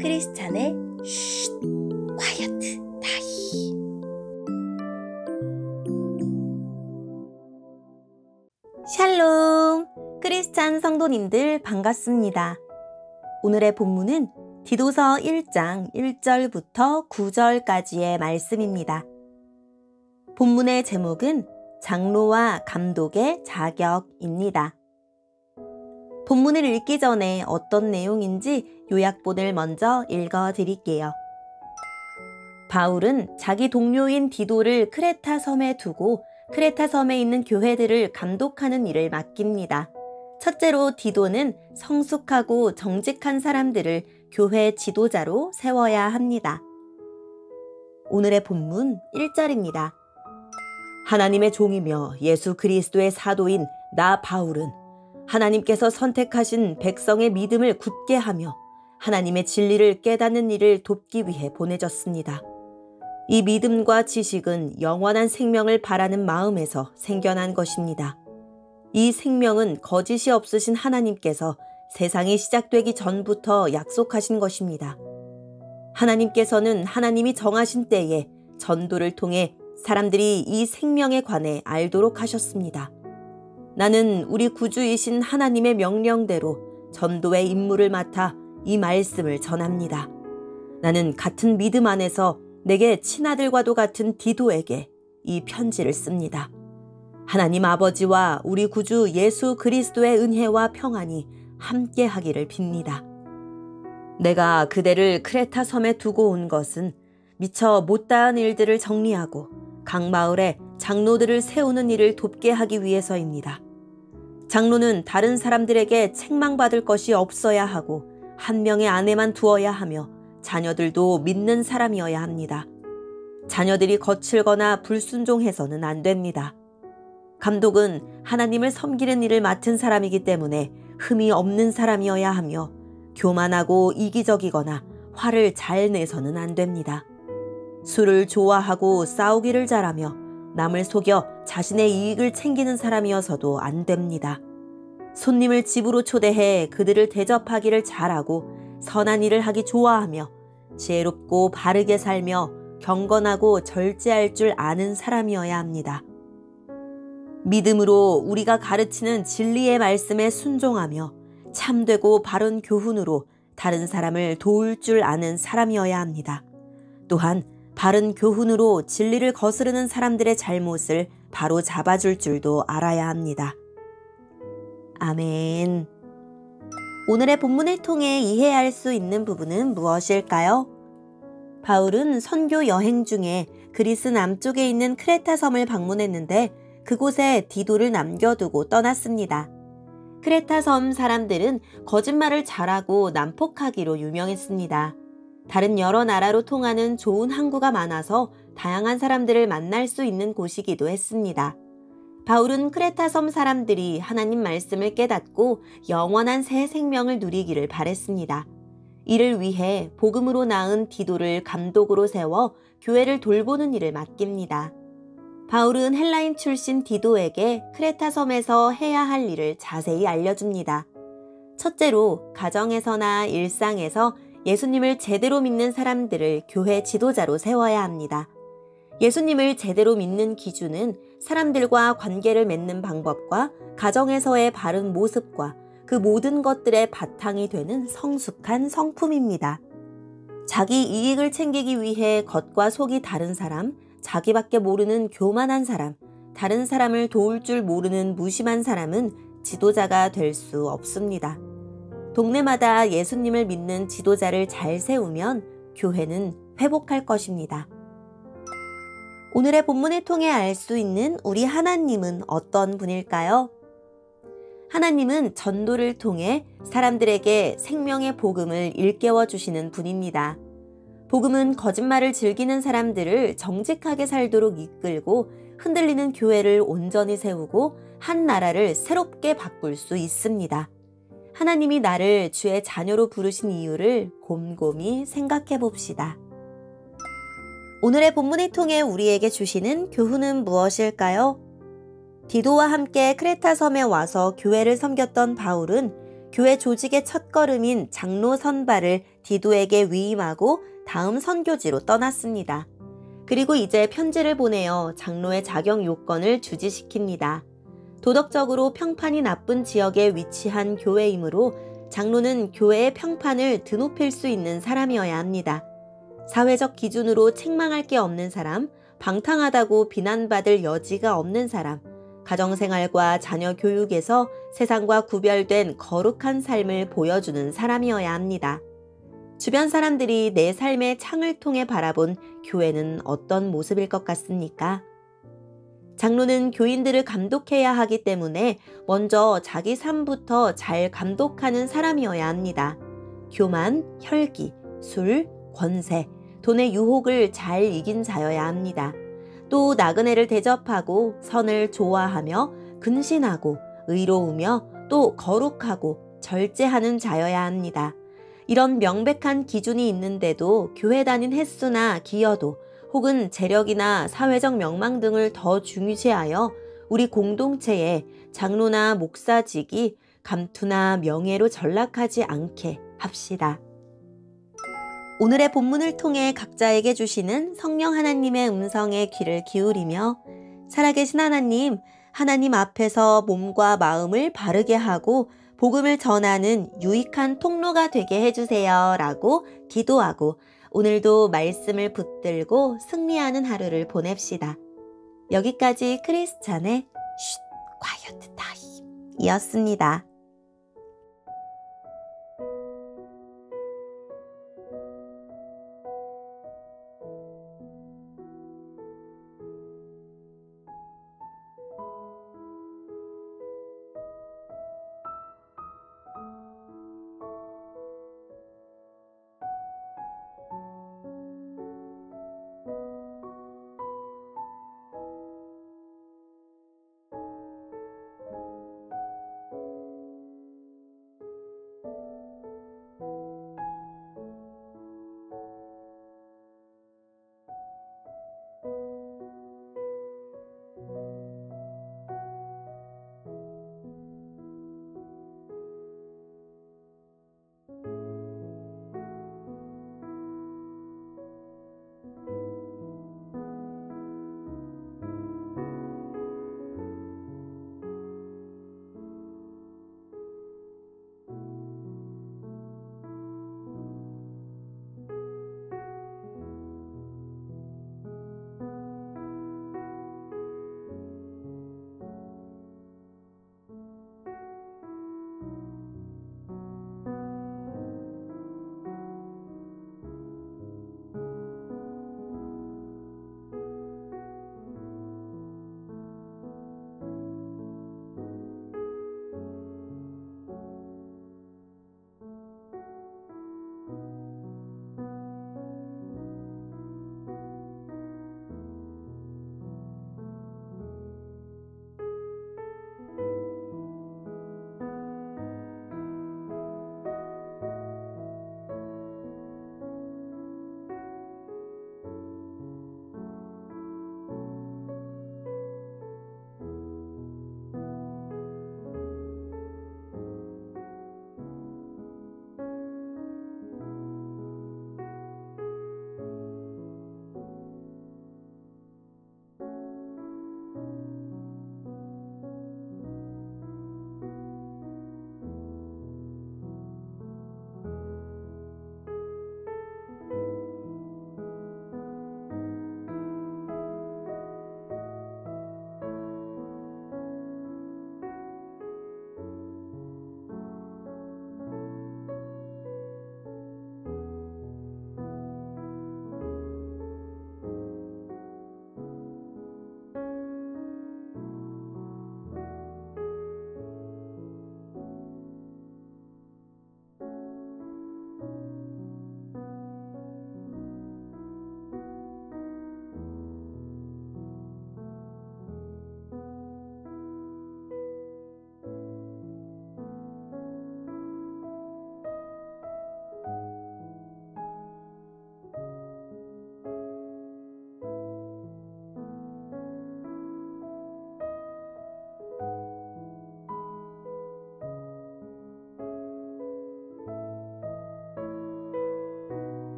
크리스찬의 쉿, 콰이어트 타임. 샬롬! 크리스찬 성도님들 반갑습니다. 오늘의 본문은 디도서 1장 1절부터 9절까지의 말씀입니다. 본문의 제목은 장로와 감독의 자격입니다. 본문을 읽기 전에 어떤 내용인지 요약본을 먼저 읽어드릴게요. 바울은 자기 동료인 디도를 크레타 섬에 두고 크레타 섬에 있는 교회들을 감독하는 일을 맡깁니다. 첫째로 디도는 성숙하고 정직한 사람들을 교회 지도자로 세워야 합니다. 오늘의 본문 1절입니다. 하나님의 종이며 예수 그리스도의 사도인 나 바울은 하나님께서 선택하신 백성의 믿음을 굳게 하며 하나님의 진리를 깨닫는 일을 돕기 위해 보내졌습니다. 이 믿음과 지식은 영원한 생명을 바라는 마음에서 생겨난 것입니다. 이 생명은 거짓이 없으신 하나님께서 세상이 시작되기 전부터 약속하신 것입니다. 하나님께서는 하나님이 정하신 때에 전도를 통해 사람들이 이 생명에 관해 알도록 하셨습니다. 나는 우리 구주이신 하나님의 명령대로 전도의 임무를 맡아 이 말씀을 전합니다. 나는 같은 믿음 안에서 내게 친아들과도 같은 디도에게 이 편지를 씁니다. 하나님 아버지와 우리 구주 예수 그리스도의 은혜와 평안이 함께 하기를 빕니다. 내가 그대를 크레타 섬에 두고 온 것은 미처 못다한 일들을 정리하고 각 마을에 장로들을 세우는 일을 돕게 하기 위해서입니다. 장로는 다른 사람들에게 책망받을 것이 없어야 하고 한 명의 아내만 두어야 하며 자녀들도 믿는 사람이어야 합니다. 자녀들이 거칠거나 불순종해서는 안 됩니다. 감독은 하나님을 섬기는 일을 맡은 사람이기 때문에 흠이 없는 사람이어야 하며 교만하고 이기적이거나 화를 잘 내서는 안 됩니다. 술을 좋아하고 싸우기를 잘하며 남을 속여 자신의 이익을 챙기는 사람이어서도 안 됩니다. 손님을 집으로 초대해 그들을 대접하기를 잘하고 선한 일을 하기 좋아하며 지혜롭고 바르게 살며 경건하고 절제할 줄 아는 사람이어야 합니다. 믿음으로 우리가 가르치는 진리의 말씀에 순종하며 참되고 바른 교훈으로 다른 사람을 도울 줄 아는 사람이어야 합니다. 또한 바른 교훈으로 진리를 거스르는 사람들의 잘못을 바로 잡아줄 줄도 알아야 합니다. 아멘. 오늘의 본문을 통해 이해할 수 있는 부분은 무엇일까요? 바울은 선교 여행 중에 그리스 남쪽에 있는 크레타 섬을 방문했는데 그곳에 디도를 남겨두고 떠났습니다. 크레타 섬 사람들은 거짓말을 잘하고 난폭하기로 유명했습니다. 다른 여러 나라로 통하는 좋은 항구가 많아서 다양한 사람들을 만날 수 있는 곳이기도 했습니다. 바울은 크레타 섬 사람들이 하나님 말씀을 깨닫고 영원한 새 생명을 누리기를 바랬습니다. 이를 위해 복음으로 낳은 디도를 감독으로 세워 교회를 돌보는 일을 맡깁니다. 바울은 헬라인 출신 디도에게 크레타 섬에서 해야 할 일을 자세히 알려줍니다. 첫째로 가정에서나 일상에서 예수님을 제대로 믿는 사람들을 교회 지도자로 세워야 합니다. 예수님을 제대로 믿는 기준은 사람들과 관계를 맺는 방법과 가정에서의 바른 모습과 그 모든 것들의 바탕이 되는 성숙한 성품입니다. 자기 이익을 챙기기 위해 겉과 속이 다른 사람, 자기밖에 모르는 교만한 사람, 다른 사람을 도울 줄 모르는 무심한 사람은 지도자가 될 수 없습니다. 동네마다 예수님을 믿는 지도자를 잘 세우면 교회는 회복할 것입니다. 오늘의 본문을 통해 알 수 있는 우리 하나님은 어떤 분일까요? 하나님은 전도를 통해 사람들에게 생명의 복음을 일깨워 주시는 분입니다. 복음은 거짓말을 즐기는 사람들을 정직하게 살도록 이끌고 흔들리는 교회를 온전히 세우고 한 나라를 새롭게 바꿀 수 있습니다. 하나님이 나를 주의 자녀로 부르신 이유를 곰곰이 생각해 봅시다. 오늘의 본문을 통해 우리에게 주시는 교훈은 무엇일까요? 디도와 함께 크레타 섬에 와서 교회를 섬겼던 바울은 교회 조직의 첫걸음인 장로 선발을 디도에게 위임하고 다음 선교지로 떠났습니다. 그리고 이제 편지를 보내어 장로의 자격 요건을 주지시킵니다. 도덕적으로 평판이 나쁜 지역에 위치한 교회이므로 장로는 교회의 평판을 드높일 수 있는 사람이어야 합니다. 사회적 기준으로 책망할 게 없는 사람, 방탕하다고 비난받을 여지가 없는 사람, 가정생활과 자녀 교육에서 세상과 구별된 거룩한 삶을 보여주는 사람이어야 합니다. 주변 사람들이 내 삶의 창을 통해 바라본 교회는 어떤 모습일 것 같습니까? 장로는 교인들을 감독해야 하기 때문에 먼저 자기 삶부터 잘 감독하는 사람이어야 합니다. 교만, 혈기, 술, 권세, 돈의 유혹을 잘 이긴 자여야 합니다. 또 나그네를 대접하고 선을 좋아하며 근신하고 의로우며 또 거룩하고 절제하는 자여야 합니다. 이런 명백한 기준이 있는데도 교회 다닌 횟수나 기여도 혹은 재력이나 사회적 명망 등을 더 중시하여 우리 공동체에 장로나 목사직이 감투나 명예로 전락하지 않게 합시다. 오늘의 본문을 통해 각자에게 주시는 성령 하나님의 음성에 귀를 기울이며 살아계신 하나님, 하나님 앞에서 몸과 마음을 바르게 하고 복음을 전하는 유익한 통로가 되게 해주세요 라고 기도하고 오늘도 말씀을 붙들고 승리하는 하루를 보냅시다. 여기까지 크리스찬의 쉿, quiet time 이었습니다.